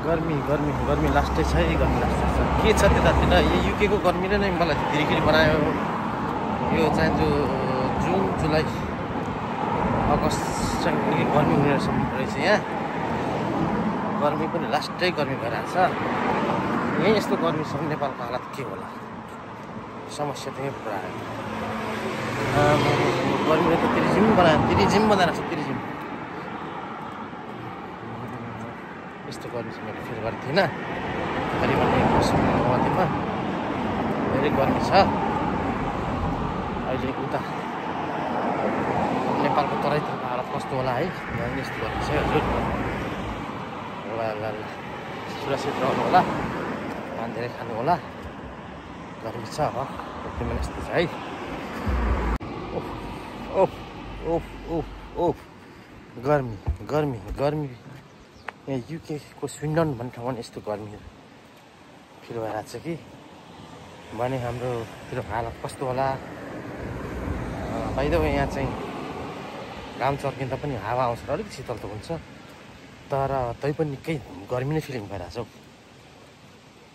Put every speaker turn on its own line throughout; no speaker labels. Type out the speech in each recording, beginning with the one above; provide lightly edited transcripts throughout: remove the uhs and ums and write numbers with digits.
गर्मी गर्मी गर्मी लास्टै छ है, गर्मी लास्टै छ। के छ त्यतातिर यो युकेको गर्मीले नै मलाई धिरिकिरी बनायो। यो चाहिँ जो जुन जुलाई अगस्त चाहिँ निकै गर्मी हुने रहेछ यहाँ। गर्मी पनि लास्टै गर्मी भइरहेछ। यही यस्तो गर्मी छ भने नेपालको हालत के होला? समस्या त यही पुरा आयो। गर्मीले त तिरिजिम बनाएको छ, तिरिजिम। यस्तो गर्मी चाहिँ मैले फिल गरेको थिइनँ। करिबन 1 वर्षको अवधिमा धेरै गर्मी छ। अहिले उता नेपालको तराईतिरको हालत कस्तो होला है? यहाँ यस्तो गर्मी छ हजुर। ल सुरक्षित रहनु होला, पानी धेरै खानु होला। गर्मी छ अब एकदमै यस्तो छ है। ओफ गर्मी यहाँ युकेको स्विन्डन भन्ने ठाउँमा यस्तो गर्मी फिल भइरहेको छ कि भने हाम्रोतिर हालत कस्तो होला? बाइ द वे यहाँ चाहिँ घाम चर्किँदा पनि हावा आउँछ र अलिक शीतल त हुन्छ, तर तैपनि निकै गर्मी नै फिलिङ भइरहेछ हौ।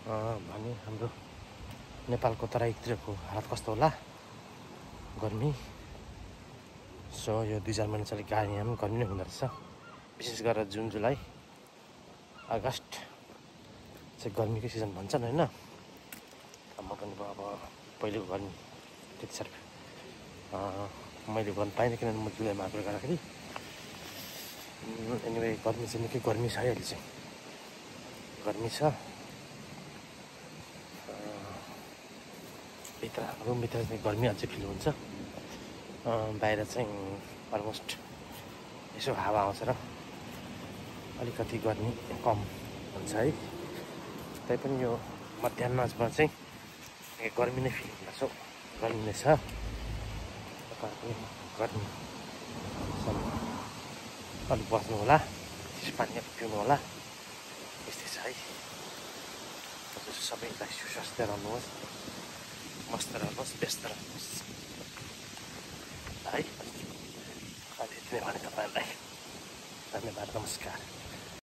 भने हाम्रो नेपालको तराईतिरको हालत कस्तो होला? गर्मी। सो यो 2-4 महिना चाहिँ गाडी यहाँ पनि गर्मी नै हुँदो रहेछ। विशेष गरेर जुन जुलाई अगस्त चाहिँ गर्मीको सिजन भन्छन् होइन। म पनि अब पहिलेको गर्मी त्यति साह्रो मैले गर्नु पाइनँ, किनभने म जुलाईमा आएको गर्दाखेरि। एनिवे गर्मी चाहिँ निकै गर्मी छ अहिले चाहिँ, गर्मी छ। रुमभित्र चाहिँ गर्मी अझै फिल हुन्छ। बाहिर चाहिँ अलमोस्ट यसो हावा आउँछ र अलिकति गर्मी कम हुन्छ है। तैपनि यो मध्याहमा चाहिँ गर्मी नै फिल हुन्छ। गर्मी नै छ। तपाईँहरू गर्मी अलिक बस्नु होला, पानी पिउनु होला। यस्तै छ है। सबैलाई सुस्वास्थ्य रहनुहोस्, मस्त रहनुहोस्, व्यस्त रहनुहोस् है। अहिले यति नै भने तपाईँहरूलाई धन्यवाद, नमस्कार।